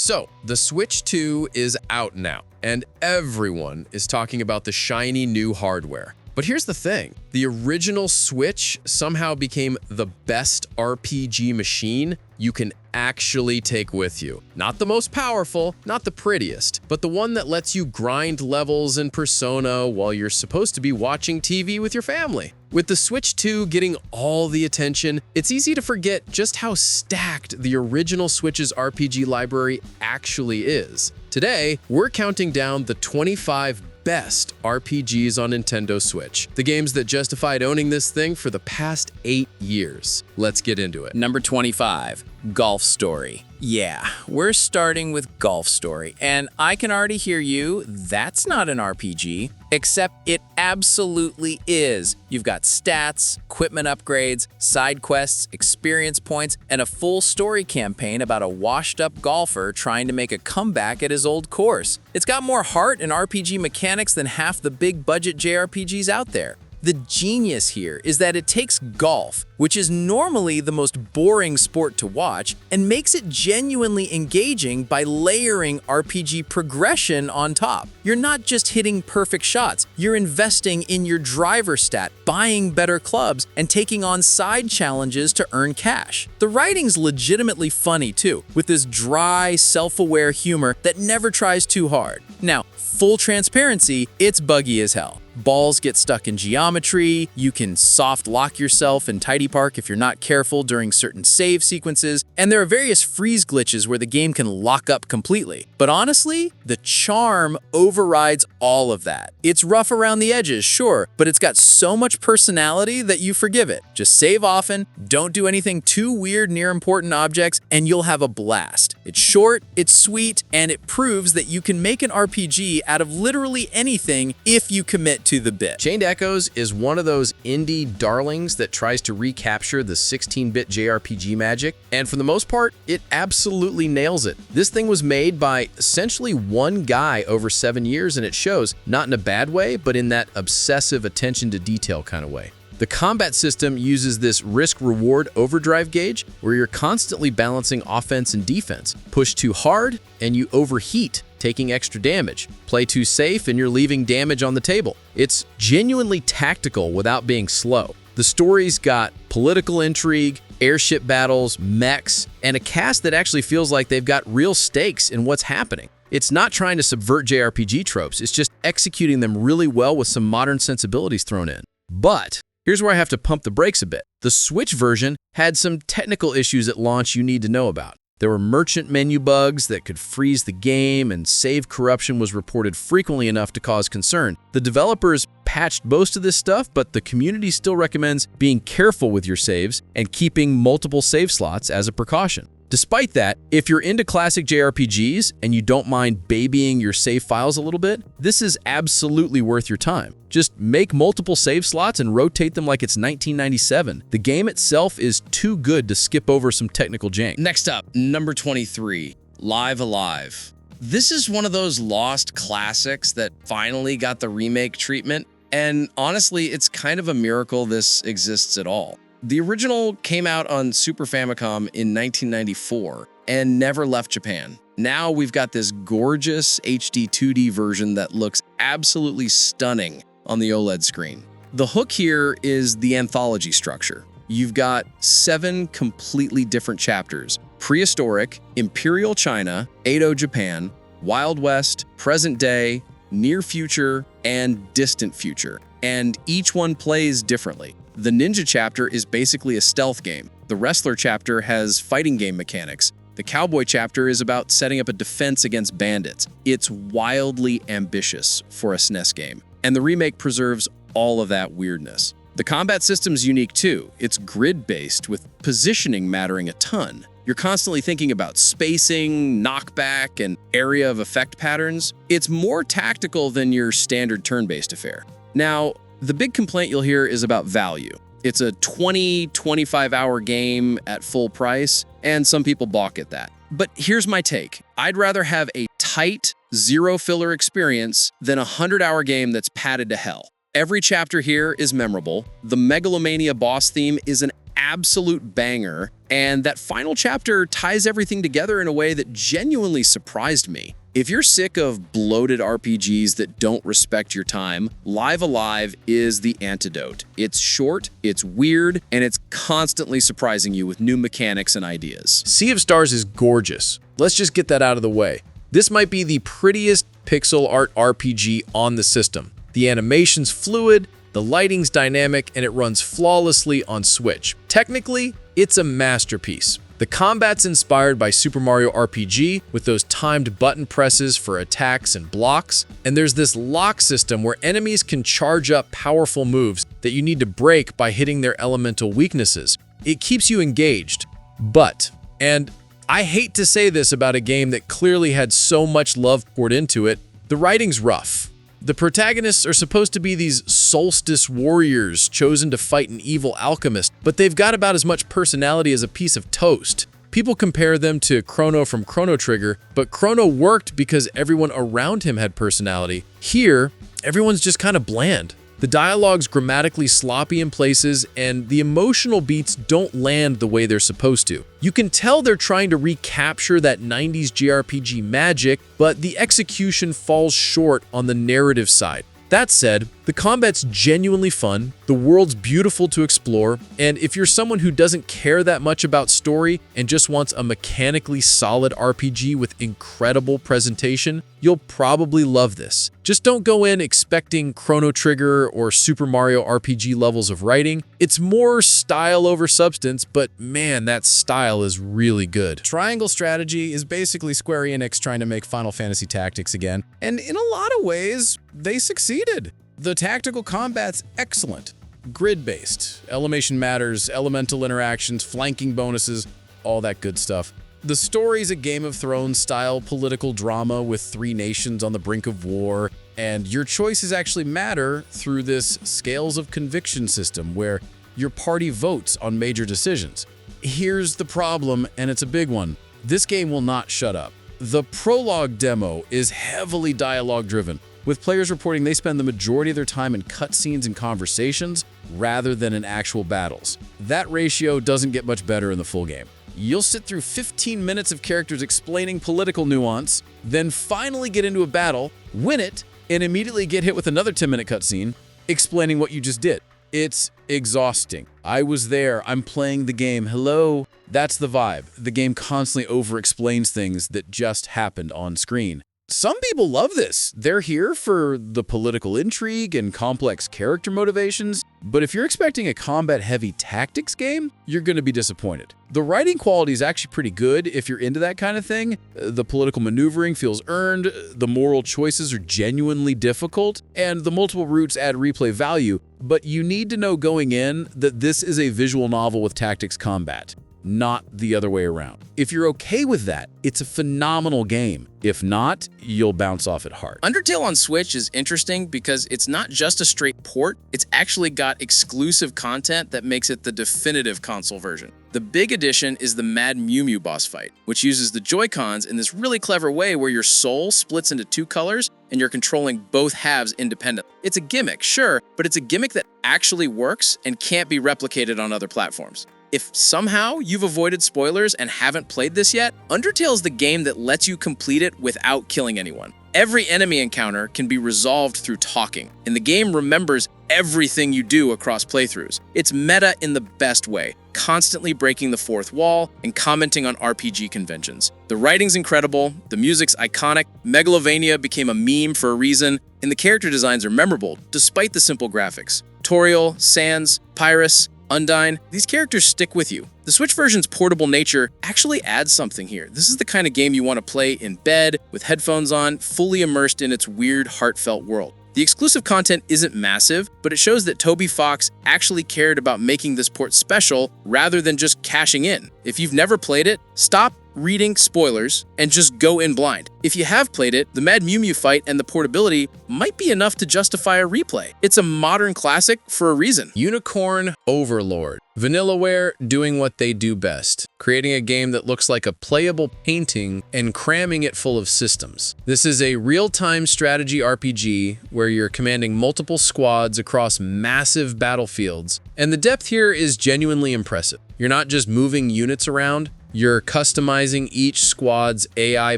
So, the Switch 2 is out now, and everyone is talking about the shiny new hardware. But here's the thing, the original Switch somehow became the best RPG machine you can actually take with you. Not the most powerful, not the prettiest, but the one that lets you grind levels in Persona while you're supposed to be watching TV with your family. With the Switch 2 getting all the attention, it's easy to forget just how stacked the original Switch's RPG library actually is. Today, we're counting down the 25 best RPGs on Nintendo Switch, the games that justified owning this thing for the past 8 years. Let's get into it. Number 25, Golf Story. Yeah, we're starting with Golf Story, and I can already hear you, that's not an RPG, except it absolutely is. You've got stats, equipment upgrades, side quests, experience points, and a full story campaign about a washed-up golfer trying to make a comeback at his old course. It's got more heart and RPG mechanics than half the big-budget JRPGs out there. The genius here is that it takes golf, which is normally the most boring sport to watch, and makes it genuinely engaging by layering RPG progression on top. You're not just hitting perfect shots, you're investing in your driver stat, buying better clubs, and taking on side challenges to earn cash. The writing's legitimately funny too, with this dry, self-aware humor that never tries too hard. Now, full transparency, it's buggy as hell. Balls get stuck in geometry, you can soft lock yourself in Tidy Park if you're not careful during certain save sequences, and there are various freeze glitches where the game can lock up completely. But honestly, the charm overrides all of that. It's rough around the edges, sure, but it's got so much personality that you forgive it. Just save often, don't do anything too weird near important objects, and you'll have a blast. It's short, it's sweet, and it proves that you can make an RPG out of literally anything if you commit to the bit. Chained Echoes is one of those indie darlings that tries to recapture the 16-bit JRPG magic, and for the most part, it absolutely nails it. This thing was made by essentially one guy over 7 years, and it shows, not in a bad way, but in that obsessive attention to detail kind of way. The combat system uses this risk-reward overdrive gauge where you're constantly balancing offense and defense. Push too hard and you overheat, taking extra damage. Play too safe and you're leaving damage on the table. It's genuinely tactical without being slow. The story's got political intrigue, airship battles, mechs, and a cast that actually feels like they've got real stakes in what's happening. It's not trying to subvert JRPG tropes, it's just executing them really well with some modern sensibilities thrown in. But here's where I have to pump the brakes a bit. The Switch version had some technical issues at launch you need to know about. There were merchant menu bugs that could freeze the game, and save corruption was reported frequently enough to cause concern. The developers patched most of this stuff, but the community still recommends being careful with your saves and keeping multiple save slots as a precaution. Despite that, if you're into classic JRPGs and you don't mind babying your save files a little bit, this is absolutely worth your time. Just make multiple save slots and rotate them like it's 1997. The game itself is too good to skip over some technical jank. Next up, number 23, Live Alive. This is one of those lost classics that finally got the remake treatment, and honestly, it's kind of a miracle this exists at all. The original came out on Super Famicom in 1994 and never left Japan. Now we've got this gorgeous HD 2D version that looks absolutely stunning on the OLED screen. The hook here is the anthology structure. You've got 7 completely different chapters: Prehistoric, Imperial China, Edo Japan, Wild West, Present Day, Near Future, and Distant Future. And each one plays differently. The ninja chapter is basically a stealth game. The wrestler chapter has fighting game mechanics. The cowboy chapter is about setting up a defense against bandits. It's wildly ambitious for a SNES game, and the remake preserves all of that weirdness. The combat system's unique too. It's grid-based, with positioning mattering a ton. You're constantly thinking about spacing, knockback, and area of effect patterns. It's more tactical than your standard turn-based affair. Now, the big complaint you'll hear is about value. It's a 20-25 hour game at full price, and some people balk at that. But here's my take. I'd rather have a tight, zero-filler experience than a 100-hour game that's padded to hell. Every chapter here is memorable. The Megalomania boss theme is an absolute banger, and that final chapter ties everything together in a way that genuinely surprised me. If you're sick of bloated RPGs that don't respect your time, Live Alive is the antidote. It's short, it's weird, and it's constantly surprising you with new mechanics and ideas. Sea of Stars is gorgeous. Let's just get that out of the way. This might be the prettiest pixel art RPG on the system. The animation's fluid, the lighting's dynamic, and it runs flawlessly on Switch. Technically, it's a masterpiece. The combat's inspired by Super Mario RPG with those timed button presses for attacks and blocks, and there's this lock system where enemies can charge up powerful moves that you need to break by hitting their elemental weaknesses. It keeps you engaged, but, and I hate to say this about a game that clearly had so much love poured into it, the writing's rough. The protagonists are supposed to be these solstice warriors chosen to fight an evil alchemist, but they've got about as much personality as a piece of toast. People compare them to Chrono from Chrono Trigger, but Chrono worked because everyone around him had personality. Here, everyone's just kind of bland. The dialogue's grammatically sloppy in places, and the emotional beats don't land the way they're supposed to. You can tell they're trying to recapture that 90s JRPG magic, but the execution falls short on the narrative side. That said, the combat's genuinely fun, the world's beautiful to explore, and if you're someone who doesn't care that much about story and just wants a mechanically solid RPG with incredible presentation, you'll probably love this. Just don't go in expecting Chrono Trigger or Super Mario RPG levels of writing. It's more style over substance, but man, that style is really good. Triangle strategy is basically Square Enix trying to make Final Fantasy Tactics again, and in a lot of ways, they succeeded. The tactical combat's excellent. Grid-based, elevation matters, elemental interactions, flanking bonuses, all that good stuff. The story's a Game of Thrones-style political drama with three nations on the brink of war, and your choices actually matter through this scales of conviction system where your party votes on major decisions. Here's the problem, and it's a big one. This game will not shut up. The prologue demo is heavily dialogue-driven, with players reporting they spend the majority of their time in cutscenes and conversations rather than in actual battles. That ratio doesn't get much better in the full game. You'll sit through 15 minutes of characters explaining political nuance, then finally get into a battle, win it, and immediately get hit with another 10-minute cutscene explaining what you just did. It's exhausting. I was there. I'm playing the game. Hello? That's the vibe. The game constantly over-explains things that just happened on screen. Some people love this. They're here for the political intrigue and complex character motivations, but if you're expecting a combat-heavy tactics game, you're going to be disappointed. The writing quality is actually pretty good if you're into that kind of thing. The political maneuvering feels earned, the moral choices are genuinely difficult, and the multiple routes add replay value, but you need to know going in that this is a visual novel with tactics combat, not the other way around. If you're okay with that, it's a phenomenal game. If not, you'll bounce off it hard. Undertale on Switch is interesting because it's not just a straight port, it's actually got exclusive content that makes it the definitive console version. The big addition is the Mad Mew Mew boss fight, which uses the Joy-Cons in this really clever way where your soul splits into two colors and you're controlling both halves independently. It's a gimmick, sure, but it's a gimmick that actually works and can't be replicated on other platforms. If somehow you've avoided spoilers and haven't played this yet, Undertale is the game that lets you complete it without killing anyone. Every enemy encounter can be resolved through talking, and the game remembers everything you do across playthroughs. It's meta in the best way, constantly breaking the fourth wall and commenting on RPG conventions. The writing's incredible, the music's iconic, Megalovania became a meme for a reason, and the character designs are memorable despite the simple graphics. Toriel, Sans, Pyrrhus, Undyne, these characters stick with you. The Switch version's portable nature actually adds something here. This is the kind of game you want to play in bed, with headphones on, fully immersed in its weird, heartfelt world. The exclusive content isn't massive, but it shows that Toby Fox actually cared about making this port special rather than just cashing in. If you've never played it, stop reading spoilers and just go in blind. If you have played it, the Mad Mew Mew fight and the portability might be enough to justify a replay. It's a modern classic for a reason. Unicorn Overlord. Vanillaware doing what they do best, creating a game that looks like a playable painting and cramming it full of systems. This is a real-time strategy RPG where you're commanding multiple squads across massive battlefields And the depth here is genuinely impressive. You're not just moving units around, you're customizing each squad's AI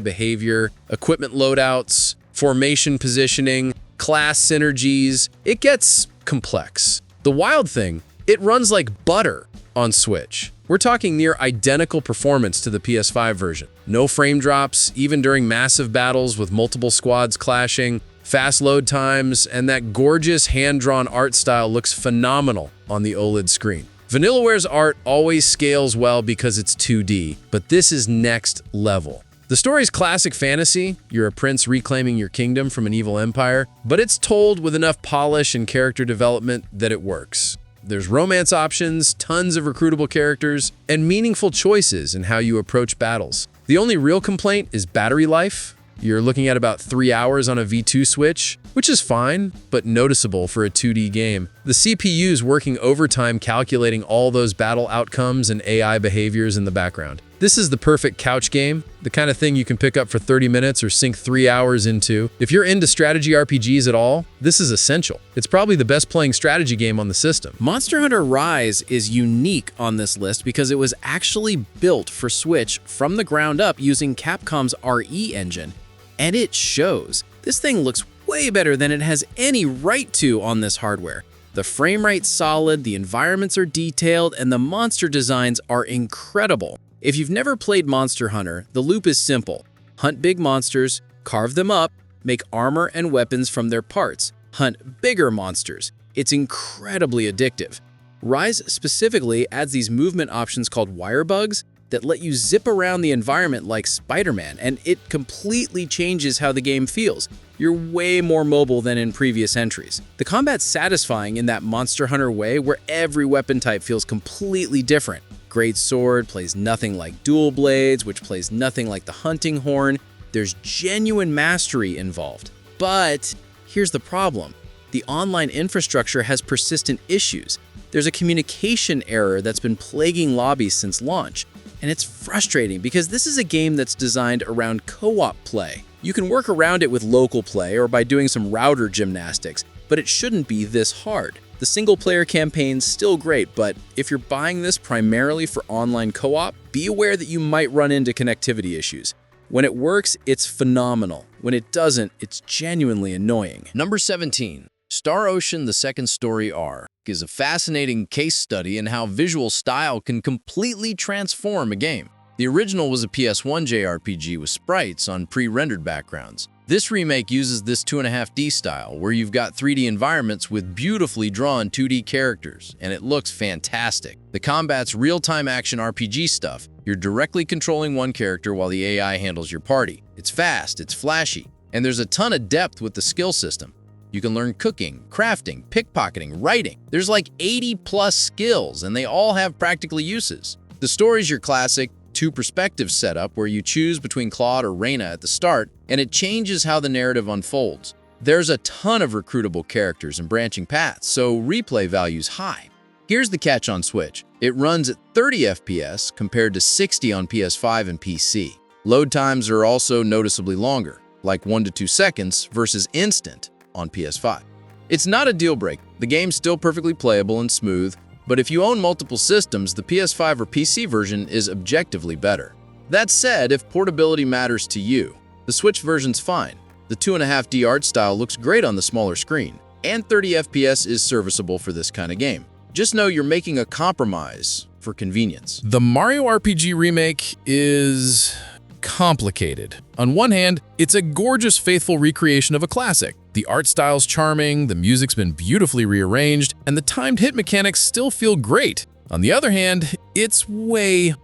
behavior, equipment loadouts, formation positioning, class synergies. It gets complex. The wild thing, it runs like butter on Switch. We're talking near identical performance to the PS5 version. No frame drops, even during massive battles with multiple squads clashing, fast load times, and that gorgeous hand-drawn art style looks phenomenal on the OLED screen. Vanillaware's art always scales well because it's 2D, but this is next level. The story's classic fantasy. You're a prince reclaiming your kingdom from an evil empire, but it's told with enough polish and character development that it works. There's romance options, tons of recruitable characters, and meaningful choices in how you approach battles. The only real complaint is battery life. You're looking at about 3 hours on a V2 Switch, which is fine, but noticeable for a 2D game. The CPU's working overtime calculating all those battle outcomes and AI behaviors in the background. This is the perfect couch game, the kind of thing you can pick up for 30 minutes or sink 3 hours into. If you're into strategy RPGs at all, this is essential. It's probably the best playing strategy game on the system. Monster Hunter Rise is unique on this list because it was actually built for Switch from the ground up using Capcom's RE engine. And it shows. This thing looks way better than it has any right to on this hardware. The frame rate's solid, the environments are detailed, and the monster designs are incredible. If you've never played Monster Hunter, the loop is simple. Hunt big monsters, carve them up, make armor and weapons from their parts, hunt bigger monsters. It's incredibly addictive. Rise specifically adds these movement options called wire bugs that let you zip around the environment like Spider-Man, and it completely changes how the game feels. You're way more mobile than in previous entries. The combat's satisfying in that Monster Hunter way where every weapon type feels completely different. Great Sword plays nothing like Dual Blades, which plays nothing like the Hunting Horn. There's genuine mastery involved. But here's the problem. The online infrastructure has persistent issues. There's a communication error that's been plaguing lobbies since launch. And it's frustrating because this is a game that's designed around co-op play. You can work around it with local play or by doing some router gymnastics, but it shouldn't be this hard. The single-player campaign's still great, but if you're buying this primarily for online co-op, be aware that you might run into connectivity issues. When it works, it's phenomenal. When it doesn't, it's genuinely annoying. Number 17. Star Ocean: The Second Story R is a fascinating case study in how visual style can completely transform a game. The original was a PS1 JRPG with sprites on pre-rendered backgrounds. This remake uses this 2.5D style, where you've got 3D environments with beautifully drawn 2D characters, and it looks fantastic. The combat's real-time action RPG stuff. You're directly controlling one character while the AI handles your party. It's fast, it's flashy, and there's a ton of depth with the skill system. You can learn cooking, crafting, pickpocketing, writing. There's like 80+ skills, and they all have practical uses. The story's your classic two-perspective setup where you choose between Claude or Reyna at the start, and it changes how the narrative unfolds. There's a ton of recruitable characters and branching paths, so replay value's high. Here's the catch on Switch. It runs at 30 FPS compared to 60 on PS5 and PC. Load times are also noticeably longer, like 1 to 2 seconds versus instant on PS5. It's not a deal breaker. The game's still perfectly playable and smooth, but if you own multiple systems, the PS5 or PC version is objectively better. That said, if portability matters to you, the Switch version's fine. The 2.5D art style looks great on the smaller screen, and 30 FPS is serviceable for this kind of game. Just know you're making a compromise for convenience. The Mario RPG remake is complicated. On one hand, it's a gorgeous, faithful recreation of a classic. The art style's charming, the music's been beautifully rearranged, and the timed hit mechanics still feel great. On the other hand, it's way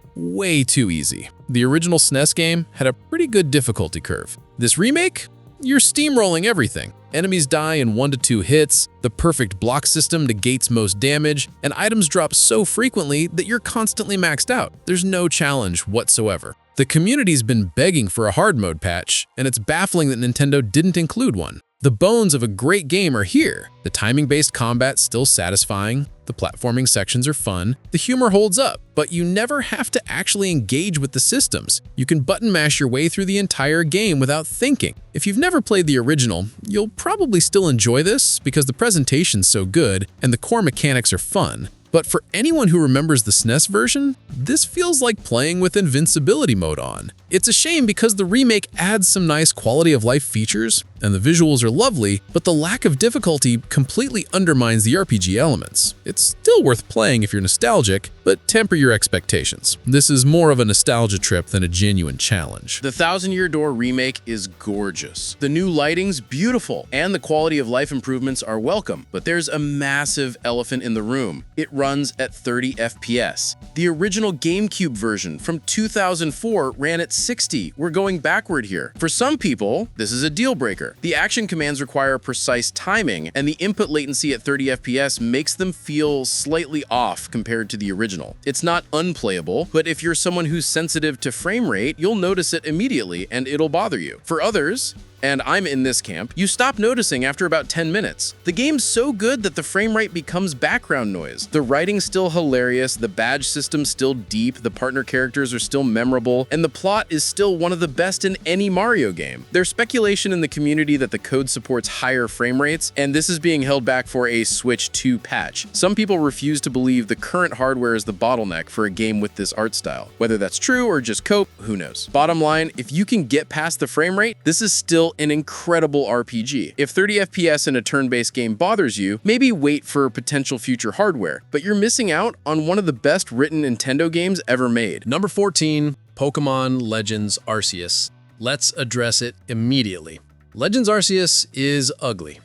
too easy. The original SNES game had a pretty good difficulty curve. This remake? You're steamrolling everything. Enemies die in 1 to 2 hits, the perfect block system negates most damage, and items drop so frequently that you're constantly maxed out. There's no challenge whatsoever. The community's been begging for a hard mode patch, and it's baffling that Nintendo didn't include one. The bones of a great game are here. The timing-based combat's still satisfying, the platforming sections are fun, the humor holds up, but you never have to actually engage with the systems. You can button mash your way through the entire game without thinking. If you've never played the original, you'll probably still enjoy this because the presentation's so good and the core mechanics are fun. But for anyone who remembers the SNES version, this feels like playing with invincibility mode on. It's a shame because the remake adds some nice quality of life features, and the visuals are lovely, but the lack of difficulty completely undermines the RPG elements. It's still worth playing if you're nostalgic, but temper your expectations. This is more of a nostalgia trip than a genuine challenge. The Thousand Year Door remake is gorgeous. The new lighting's beautiful, and the quality of life improvements are welcome, but there's a massive elephant in the room. It runs at 30 FPS. The original GameCube version from 2004 ran at 60. We're going backward here. For some people, this is a deal breaker. The action commands require precise timing, and the input latency at 30 FPS makes them feel slightly off compared to the original. It's not unplayable, but if you're someone who's sensitive to frame rate, you'll notice it immediately and it'll bother you. For others, and I'm in this camp, you stop noticing after about 10 minutes. The game's so good that the frame rate becomes background noise. The writing's still hilarious, the badge system's still deep, the partner characters are still memorable, and the plot is still one of the best in any Mario game. There's speculation in the community that the code supports higher frame rates, and this is being held back for a Switch 2 patch. Some people refuse to believe the current hardware is the bottleneck for a game with this art style. Whether that's true or just cope, who knows? Bottom line, if you can get past the frame rate, this is still an incredible RPG. If 30 FPS in a turn-based game bothers you, maybe wait for potential future hardware, but you're missing out on one of the best written Nintendo games ever made. Number 14, Pokémon Legends Arceus. Let's address it immediately. Legends Arceus is ugly.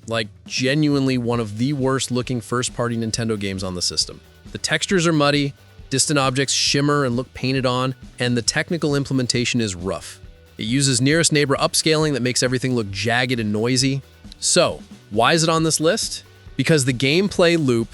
Like, genuinely one of the worst looking first-party Nintendo games on the system. The textures are muddy, distant objects shimmer and look painted on, and the technical implementation is rough. It uses nearest neighbor upscaling that makes everything look jagged and noisy. So, why is it on this list? Because the gameplay loop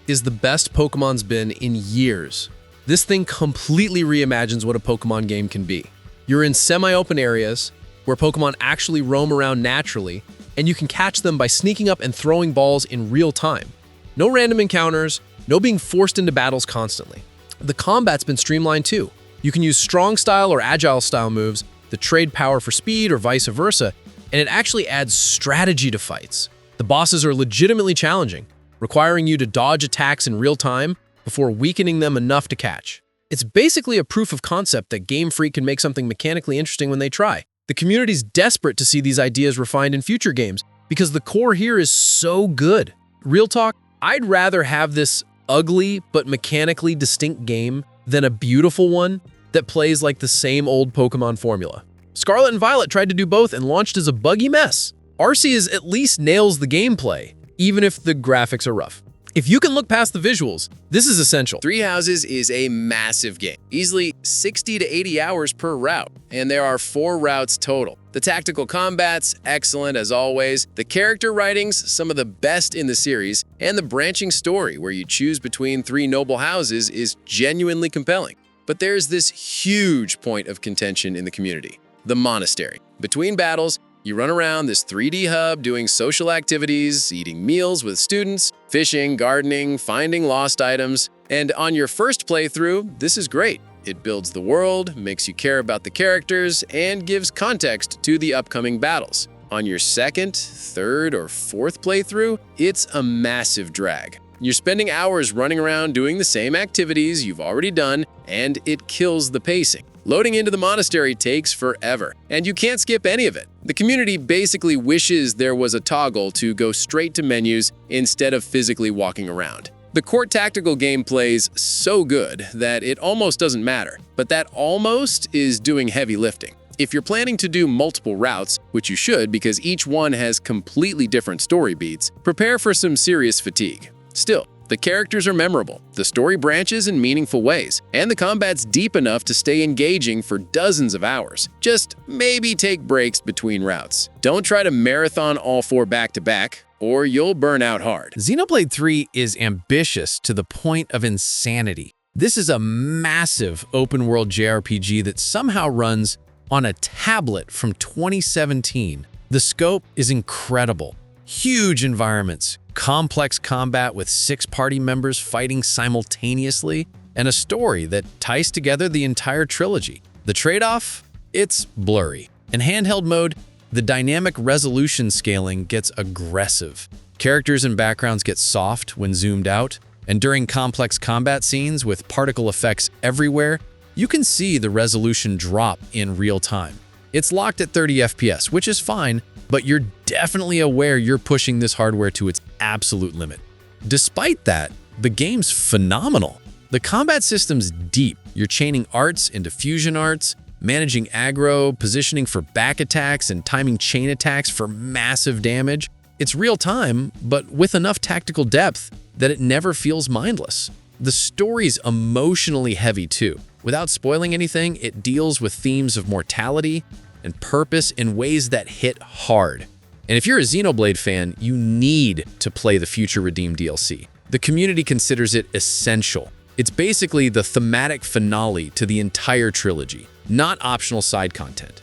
is the best Pokemon's been in years. This thing completely reimagines what a Pokemon game can be. You're in semi-open areas where Pokemon actually roam around naturally, and you can catch them by sneaking up and throwing balls in real time. No random encounters, no being forced into battles constantly. The combat's been streamlined too. You can use strong style or agile style moves, the trade power for speed or vice versa, and it actually adds strategy to fights. The bosses are legitimately challenging, requiring you to dodge attacks in real time before weakening them enough to catch. It's basically a proof of concept that Game Freak can make something mechanically interesting when they try. The community's desperate to see these ideas refined in future games because the core here is so good. Real talk, I'd rather have this ugly but mechanically distinct game than a beautiful one that plays like the same old Pokemon formula. Scarlet and Violet tried to do both and launched as a buggy mess. Arceus at least nails the gameplay, even if the graphics are rough. If you can look past the visuals, this is essential. Three Houses is a massive game, easily 60 to 80 hours per route, and there are 4 routes total. The tactical combat's excellent as always, the character writing's some of the best in the series, and the branching story where you choose between 3 noble houses is genuinely compelling. But there's this huge point of contention in the community, the monastery. Between battles, you run around this 3D hub doing social activities, eating meals with students, fishing, gardening, finding lost items. And on your first playthrough, this is great. It builds the world, makes you care about the characters, and gives context to the upcoming battles. On your second, third, or fourth playthrough, it's a massive drag. You're spending hours running around doing the same activities you've already done, and it kills the pacing. Loading into the monastery takes forever, and you can't skip any of it. The community basically wishes there was a toggle to go straight to menus instead of physically walking around. The court tactical game plays so good that it almost doesn't matter, but that almost is doing heavy lifting. If you're planning to do multiple routes, which you should because each one has completely different story beats, prepare for some serious fatigue. Still, the characters are memorable, the story branches in meaningful ways, and the combat's deep enough to stay engaging for dozens of hours. Just maybe take breaks between routes. Don't try to marathon all 4 back-to-back, or you'll burn out hard. Xenoblade 3 is ambitious to the point of insanity. This is a massive open-world JRPG that somehow runs on a tablet from 2017. The scope is incredible. Huge environments, complex combat with 6 party members fighting simultaneously, and a story that ties together the entire trilogy. The trade-off? It's blurry. In handheld mode, the dynamic resolution scaling gets aggressive. Characters and backgrounds get soft when zoomed out, And during complex combat scenes with particle effects everywhere, you can see the resolution drop in real time. It's locked at 30 FPS, which is fine, but you're definitely aware you're pushing this hardware to its absolute limit. Despite that, the game's phenomenal. The combat system's deep. You're chaining arts into fusion arts, managing aggro, positioning for back attacks, and timing chain attacks for massive damage. It's real time, but with enough tactical depth that it never feels mindless. The story's emotionally heavy too. Without spoiling anything, it deals with themes of mortality and purpose in ways that hit hard. And if you're a Xenoblade fan, you need to play the Future Redeemed DLC. The community considers it essential. It's basically the thematic finale to the entire trilogy, not optional side content.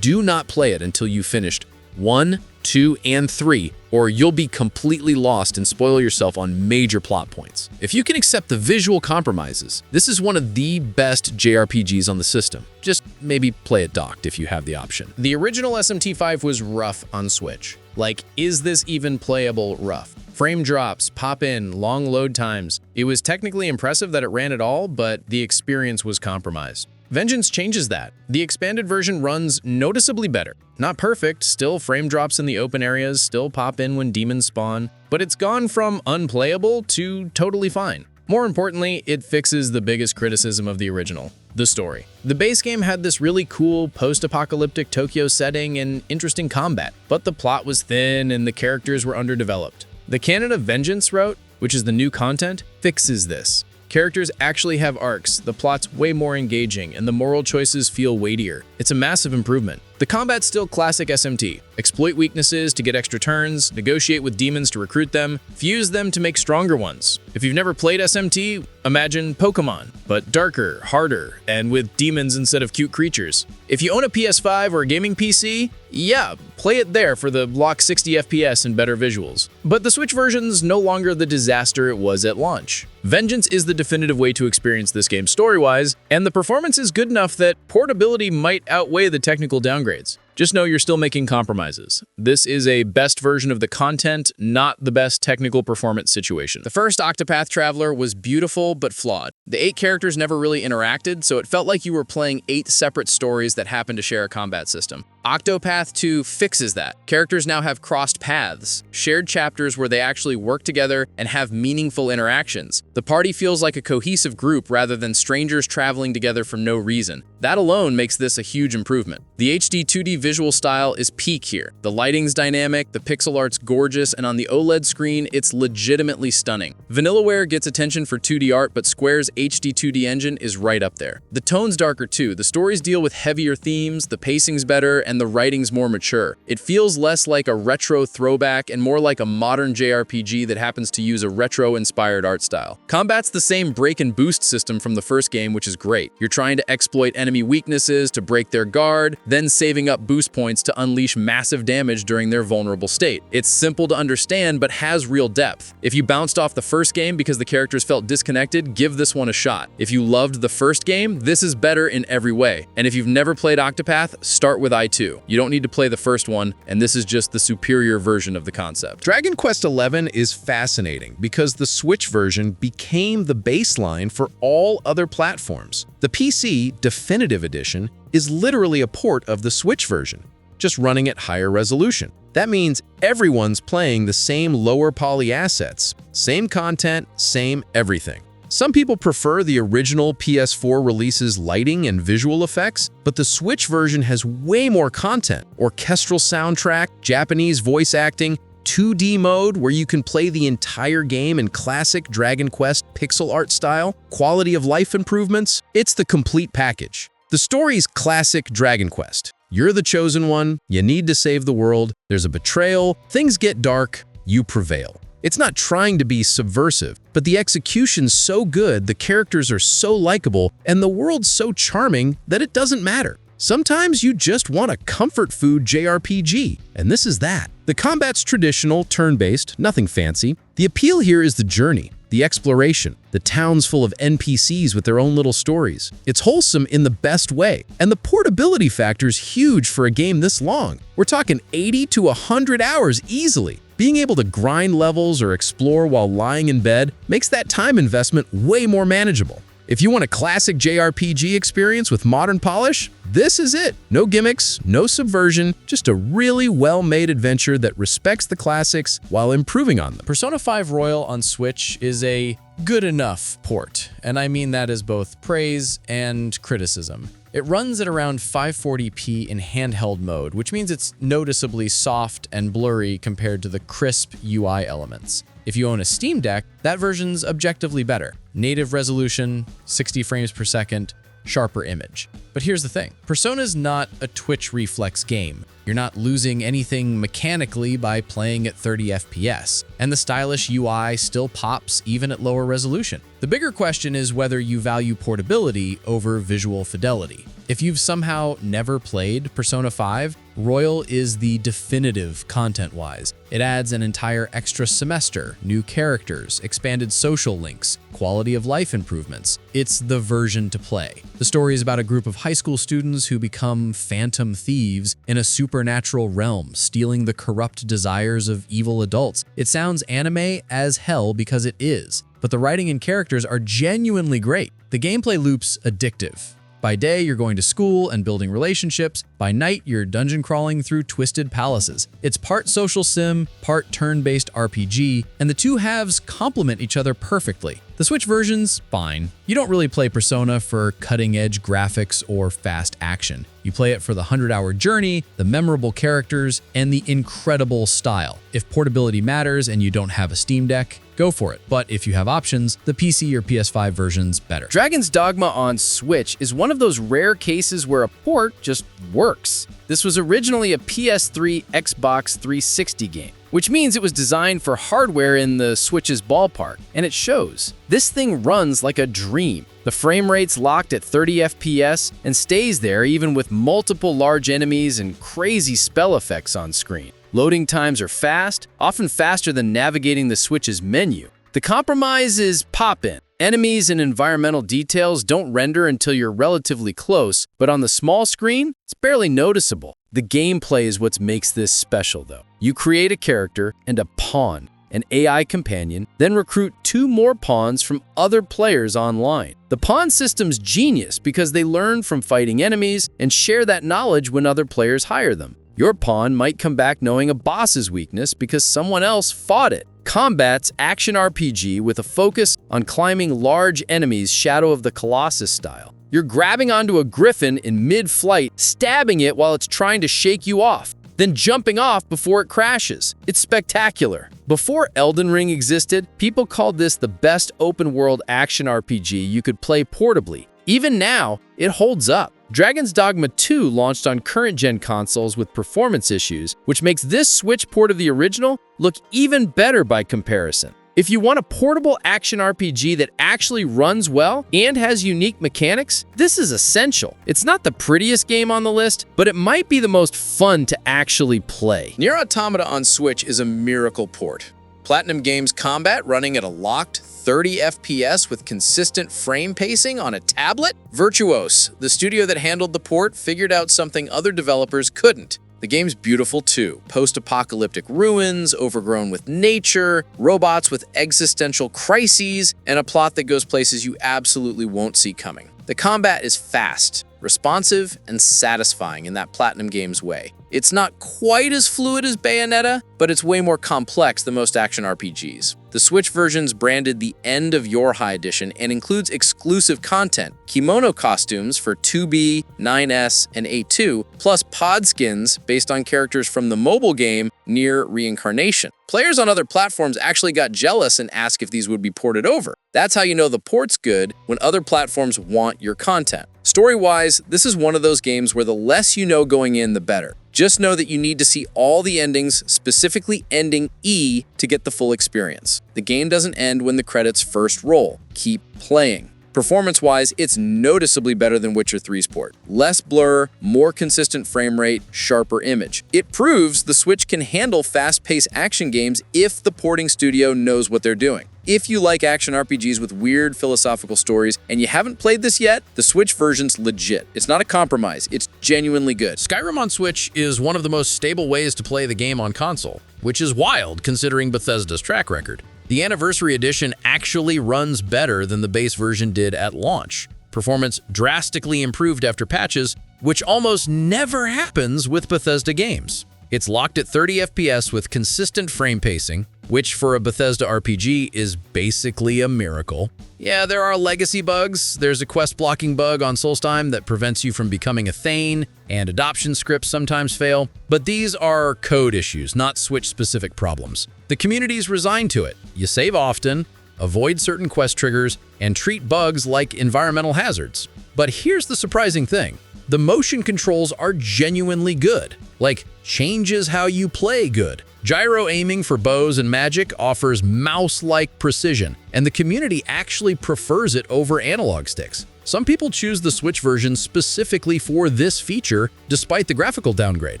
Do not play it until you've finished 1, 2, and 3, or you'll be completely lost and spoil yourself on major plot points. If you can accept the visual compromises, this is one of the best JRPGs on the system. Just maybe play it docked if you have the option. The original SMT5 was rough on Switch. Like, is this even playable rough? Frame drops, pop-in, long load times. It was technically impressive that it ran at all, but the experience was compromised. Vengeance changes that. The expanded version runs noticeably better. Not perfect, still frame drops in the open areas, still pop in when demons spawn, but it's gone from unplayable to totally fine. More importantly, it fixes the biggest criticism of the original, the story. The base game had this really cool post-apocalyptic Tokyo setting and interesting combat, but the plot was thin and the characters were underdeveloped. The Canon of Vengeance route, which is the new content, fixes this. Characters actually have arcs, the plot's way more engaging, and the moral choices feel weightier. It's a massive improvement. The combat's still classic SMT. Exploit weaknesses to get extra turns, negotiate with demons to recruit them, fuse them to make stronger ones. If you've never played SMT, imagine Pokémon, but darker, harder, and with demons instead of cute creatures. If you own a PS5 or a gaming PC, yeah, play it there for the locked 60 FPS and better visuals. But the Switch version's no longer the disaster it was at launch. Vengeance is the definitive way to experience this game story-wise, and the performance is good enough that portability might outweigh the technical downgrades. Just know you're still making compromises. This is a best version of the content, not the best technical performance situation. The first Octopath Traveler was beautiful but flawed. The 8 characters never really interacted, so it felt like you were playing 8 separate stories that happened to share a combat system. Octopath 2 fixes that. Characters now have crossed paths, shared chapters where they actually work together and have meaningful interactions. The party feels like a cohesive group rather than strangers traveling together for no reason. That alone makes this a huge improvement. The HD 2D visual style is peak here. The lighting's dynamic, the pixel art's gorgeous, and on the OLED screen, it's legitimately stunning. Vanillaware gets attention for 2D art, but Square's HD 2D engine is right up there. The tone's darker too. The stories deal with heavier themes, the pacing's better, and the writing's more mature. It feels less like a retro throwback and more like a modern JRPG that happens to use a retro-inspired art style. Combat's the same break and boost system from the first game, which is great. You're trying to exploit enemy weaknesses to break their guard, then saving up boost points to unleash massive damage during their vulnerable state. It's simple to understand, but has real depth. If you bounced off the first game because the characters felt disconnected, give this one a shot. If you loved the first game, this is better in every way. And if you've never played Octopath, start with I2. You don't need to play the first one, and this is just the superior version of the concept. Dragon Quest XI is fascinating because the Switch version became the baseline for all other platforms. The PC Definitive Edition is literally a port of the Switch version, just running at higher resolution. That means everyone's playing the same lower poly assets, same content, same everything. Some people prefer the original PS4 release's lighting and visual effects, but the Switch version has way more content. Orchestral soundtrack, Japanese voice acting, 2D mode where you can play the entire game in classic Dragon Quest pixel art style, quality of life improvements. It's the complete package. The story's classic Dragon Quest. You're the chosen one, you need to save the world, there's a betrayal, things get dark, you prevail. It's not trying to be subversive, but the execution's so good, the characters are so likable, and the world's so charming that it doesn't matter. Sometimes you just want a comfort food JRPG, and this is that. The combat's traditional, turn-based, nothing fancy. The appeal here is the journey, the exploration, the towns full of NPCs with their own little stories. It's wholesome in the best way, and the portability factor's huge for a game this long. We're talking 80 to 100 hours easily. Being able to grind levels or explore while lying in bed makes that time investment way more manageable. If you want a classic JRPG experience with modern polish, this is it. No gimmicks, no subversion, just a really well-made adventure that respects the classics while improving on them. Persona 5 Royal on Switch is a good enough port, and I mean that as both praise and criticism. It runs at around 540p in handheld mode, which means it's noticeably soft and blurry compared to the crisp UI elements. If you own a Steam Deck, that version's objectively better. Native resolution, 60 frames per second, sharper image. But here's the thing. Persona's not a twitch reflex game. You're not losing anything mechanically by playing at 30 FPS, and the stylish UI still pops even at lower resolution. The bigger question is whether you value portability over visual fidelity. If you've somehow never played Persona 5, Royal is the definitive content-wise. It adds an entire extra semester, new characters, expanded social links, quality of life improvements. It's the version to play. The story is about a group of high school students who become phantom thieves in a supernatural realm, stealing the corrupt desires of evil adults. It sounds anime as hell because it is, but the writing and characters are genuinely great. The gameplay loop's addictive. By day, you're going to school and building relationships. By night, you're dungeon crawling through twisted palaces. It's part social sim, part turn-based RPG, and the two halves complement each other perfectly. The Switch version's fine. You don't really play Persona for cutting-edge graphics or fast action. You play it for the 100-hour journey, the memorable characters, and the incredible style. If portability matters and you don't have a Steam Deck, go for it. But if you have options, the PC or PS5 version's better. Dragon's Dogma on Switch is one of those rare cases where a port just works. This was originally a PS3, Xbox 360 game, which means it was designed for hardware in the Switch's ballpark, and it shows. This thing runs like a dream. The frame rate's locked at 30 FPS and stays there even with multiple large enemies and crazy spell effects on screen. Loading times are fast, often faster than navigating the Switch's menu. The compromise is pop-in. Enemies and environmental details don't render until you're relatively close, but on the small screen, it's barely noticeable. The gameplay is what makes this special, though. You create a character and a pawn, an AI companion, then recruit 2 more pawns from other players online. The pawn system's genius because they learn from fighting enemies and share that knowledge when other players hire them. Your pawn might come back knowing a boss's weakness because someone else fought it. Combat's action RPG with a focus on climbing large enemies Shadow of the Colossus style. You're grabbing onto a griffin in mid-flight, stabbing it while it's trying to shake you off, then jumping off before it crashes. It's spectacular. Before Elden Ring existed, people called this the best open-world action RPG you could play portably. Even now, it holds up. Dragon's Dogma 2 launched on current-gen consoles with performance issues, which makes this Switch port of the original look even better by comparison. If you want a portable action RPG that actually runs well and has unique mechanics, this is essential. It's not the prettiest game on the list, but it might be the most fun to actually play. NieR Automata on Switch is a miracle port. Platinum Games combat running at a locked 30 FPS with consistent frame pacing on a tablet? Virtuos, the studio that handled the port, figured out something other developers couldn't. The game's beautiful too. Post-apocalyptic ruins, overgrown with nature, robots with existential crises, and a plot that goes places you absolutely won't see coming. The combat is fast, responsive, and satisfying in that Platinum Games way. It's not quite as fluid as Bayonetta, but it's way more complex than most action RPGs. The Switch version's branded the End of Your High Edition and includes exclusive content, kimono costumes for 2B, 9S, and A2, plus pod skins based on characters from the mobile game NieR Reincarnation. Players on other platforms actually got jealous and asked if these would be ported over. That's how you know the port's good, when other platforms want your content. Story-wise, this is one of those games where the less you know going in, the better. Just know that you need to see all the endings, specifically ending E, to get the full experience. The game doesn't end when the credits first roll. Keep playing. Performance-wise, it's noticeably better than Witcher 3's port. Less blur, more consistent frame rate, sharper image. It proves the Switch can handle fast-paced action games if the porting studio knows what they're doing. If you like action RPGs with weird philosophical stories and you haven't played this yet, the Switch version's legit. It's not a compromise, it's genuinely good. Skyrim on Switch is one of the most stable ways to play the game on console, which is wild considering Bethesda's track record. The Anniversary Edition actually runs better than the base version did at launch. Performance drastically improved after patches, which almost never happens with Bethesda games. It's locked at 30 FPS with consistent frame pacing, which for a Bethesda RPG is basically a miracle. Yeah, there are legacy bugs. There's a quest blocking bug on Solstheim that prevents you from becoming a Thane, and adoption scripts sometimes fail. But these are code issues, not Switch-specific problems. The community's resigned to it. You save often, avoid certain quest triggers, and treat bugs like environmental hazards. But here's the surprising thing. The motion controls are genuinely good. Like, changes how you play good. Gyro aiming for bows and magic offers mouse-like precision, and the community actually prefers it over analog sticks. Some people choose the Switch version specifically for this feature, despite the graphical downgrade.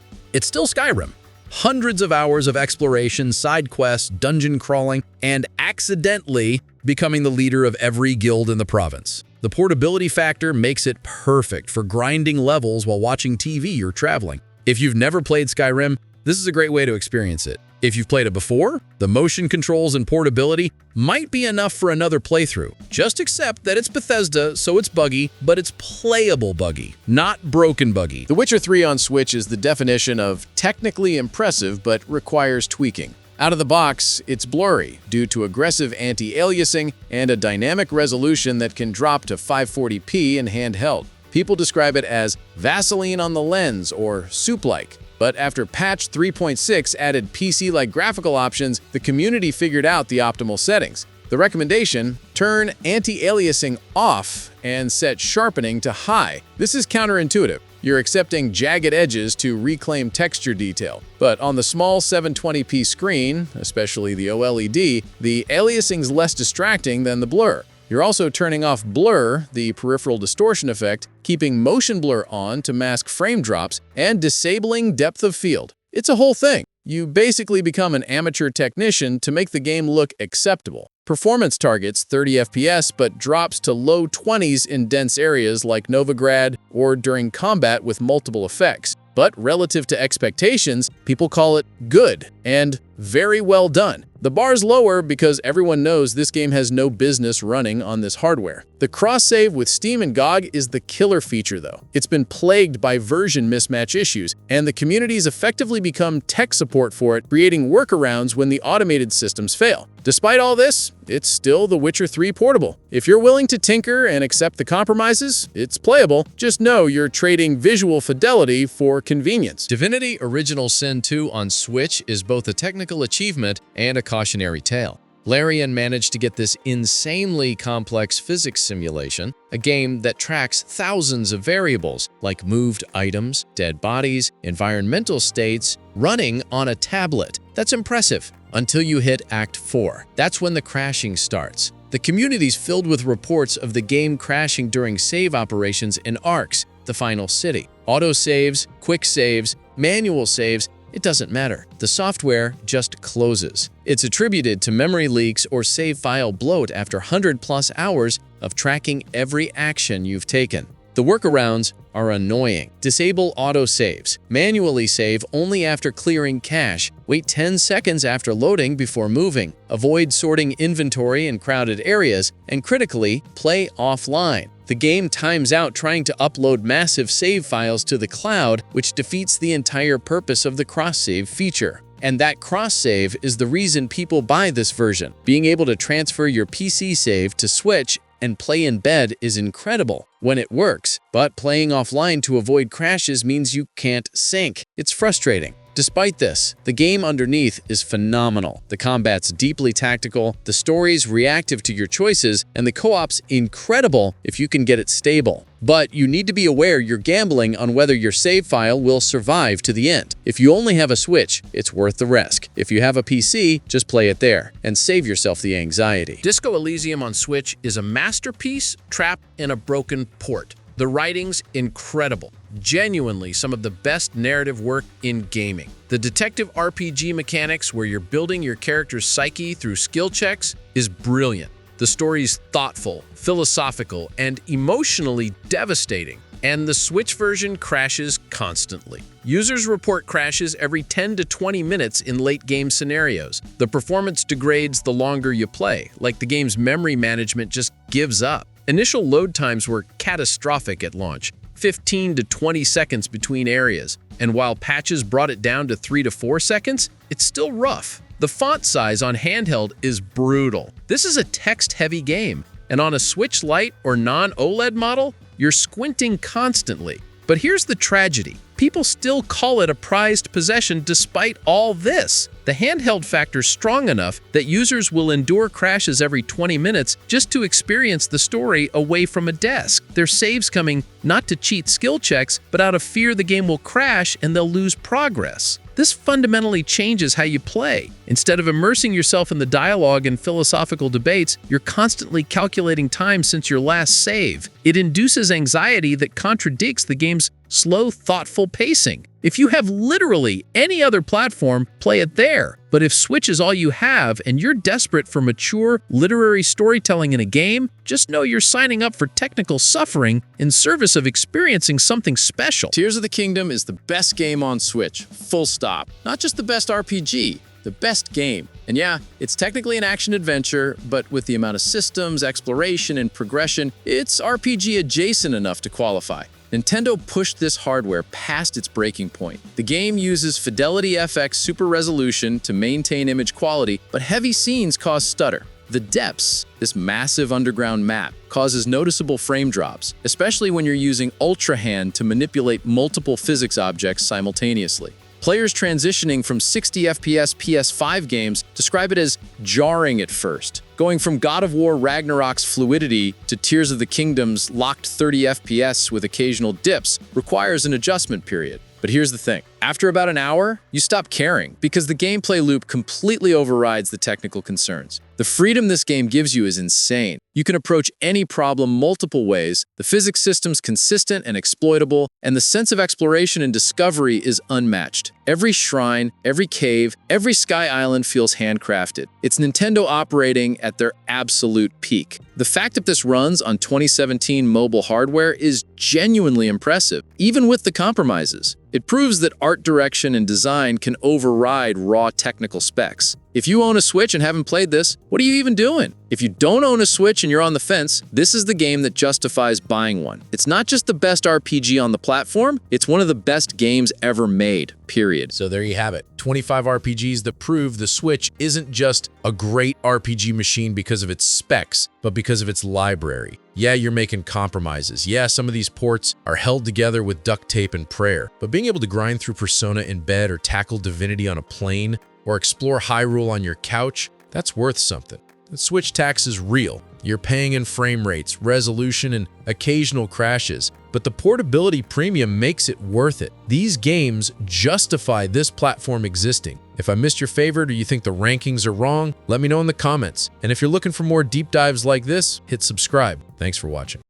It's still Skyrim. Hundreds of hours of exploration, side quests, dungeon crawling, and accidentally becoming the leader of every guild in the province. The portability factor makes it perfect for grinding levels while watching TV or traveling. If you've never played Skyrim, this is a great way to experience it. If you've played it before, the motion controls and portability might be enough for another playthrough. Just accept that it's Bethesda, so it's buggy, but it's playable buggy, not broken buggy. The Witcher 3 on Switch is the definition of technically impressive but requires tweaking. Out of the box, it's blurry due to aggressive anti-aliasing and a dynamic resolution that can drop to 540p in handheld. People describe it as Vaseline on the lens or soup-like. But after patch 3.6 added PC-like graphical options, the community figured out the optimal settings. The recommendation: turn anti-aliasing off and set sharpening to high. This is counterintuitive. You're accepting jagged edges to reclaim texture detail. But on the small 720p screen, especially the OLED, the aliasing's less distracting than the blur. You're also turning off blur, the peripheral distortion effect, keeping motion blur on to mask frame drops, and disabling depth of field. It's a whole thing. You basically become an amateur technician to make the game look acceptable. Performance targets 30 FPS but drops to low 20s in dense areas like Novigrad or during combat with multiple effects. But relative to expectations, people call it good and very well done. The bar's lower because everyone knows this game has no business running on this hardware. The cross-save with Steam and GOG is the killer feature though. It's been plagued by version mismatch issues, and the community's effectively become tech support for it, creating workarounds when the automated systems fail. Despite all this, it's still The Witcher 3 portable. If you're willing to tinker and accept the compromises, it's playable. Just know you're trading visual fidelity for convenience. Divinity Original Sin 2 on Switch is both a technical achievement and a cautionary tale. Larian managed to get this insanely complex physics simulation, a game that tracks thousands of variables like moved items, dead bodies, environmental states, running on a tablet. That's impressive until you hit Act 4. That's when the crashing starts. The community's filled with reports of the game crashing during save operations in Arx, the final city. Auto-saves, quick saves, manual saves, it doesn't matter. The software just closes. It's attributed to memory leaks or save file bloat after 100+ hours of tracking every action you've taken. The workarounds are annoying. Disable auto-saves. Manually save only after clearing cache. Wait 10 seconds after loading before moving. Avoid sorting inventory in crowded areas. And critically, play offline. The game times out trying to upload massive save files to the cloud, which defeats the entire purpose of the cross-save feature. And that cross-save is the reason people buy this version. Being able to transfer your PC save to Switch and play in bed is incredible when it works, but playing offline to avoid crashes means you can't sync. It's frustrating. Despite this, the game underneath is phenomenal. The combat's deeply tactical, the story's reactive to your choices, and the co-op's incredible if you can get it stable. But you need to be aware you're gambling on whether your save file will survive to the end. If you only have a Switch, it's worth the risk. If you have a PC, just play it there and save yourself the anxiety. Disco Elysium on Switch is a masterpiece trapped in a broken port. The writing's incredible. Genuinely some of the best narrative work in gaming. The detective RPG mechanics where you're building your character's psyche through skill checks is brilliant. The story's thoughtful, philosophical, and emotionally devastating. And the Switch version crashes constantly. Users report crashes every 10 to 20 minutes in late game scenarios. The performance degrades the longer you play, like the game's memory management just gives up. Initial load times were catastrophic at launch, 15 to 20 seconds between areas, and while patches brought it down to 3 to 4 seconds, it's still rough. The font size on handheld is brutal. This is a text-heavy game, and on a Switch Lite or non-OLED model, you're squinting constantly. But here's the tragedy. People still call it a prized possession despite all this. The handheld factor's strong enough that users will endure crashes every 20 minutes just to experience the story away from a desk. Their saves coming not to cheat skill checks, but out of fear the game will crash and they'll lose progress. This fundamentally changes how you play. Instead of immersing yourself in the dialogue and philosophical debates, you're constantly calculating time since your last save. It induces anxiety that contradicts the game's slow, thoughtful pacing. If you have literally any other platform, play it there. But if Switch is all you have and you're desperate for mature, literary storytelling in a game, just know you're signing up for technical suffering in service of experiencing something special. Tears of the Kingdom is the best game on Switch, full stop. Not just the best RPG, the best game. And yeah, it's technically an action-adventure, but with the amount of systems, exploration, and progression, it's RPG adjacent enough to qualify. Nintendo pushed this hardware past its breaking point. The game uses Fidelity FX Super Resolution to maintain image quality, but heavy scenes cause stutter. The Depths, this massive underground map, causes noticeable frame drops, especially when you're using Ultra Hand to manipulate multiple physics objects simultaneously. Players transitioning from 60 FPS PS5 games describe it as jarring at first. Going from God of War Ragnarok's fluidity to Tears of the Kingdom's locked 30 FPS with occasional dips requires an adjustment period. But here's the thing. After about an hour, you stop caring because the gameplay loop completely overrides the technical concerns. The freedom this game gives you is insane. You can approach any problem multiple ways, the physics system's consistent and exploitable, and the sense of exploration and discovery is unmatched. Every shrine, every cave, every sky island feels handcrafted. It's Nintendo operating at their absolute peak. The fact that this runs on 2017 mobile hardware is genuinely impressive, even with the compromises. It proves that art direction and design can override raw technical specs. If you own a Switch and haven't played this, what are you even doing? If you don't own a Switch and you're on the fence, this is the game that justifies buying one. It's not just the best RPG on the platform, it's one of the best games ever made, period. So there you have it. 25 RPGs that prove the Switch isn't just a great RPG machine because of its specs, but because of its library. Yeah, you're making compromises. Yeah, some of these ports are held together with duct tape and prayer. But being able to grind through Persona in bed or tackle Divinity on a plane or explore Hyrule on your couch, that's worth something. The Switch tax is real. You're paying in frame rates, resolution, and occasional crashes, but the portability premium makes it worth it. These games justify this platform existing. If I missed your favorite or you think the rankings are wrong, let me know in the comments. And if you're looking for more deep dives like this, hit subscribe. Thanks for watching.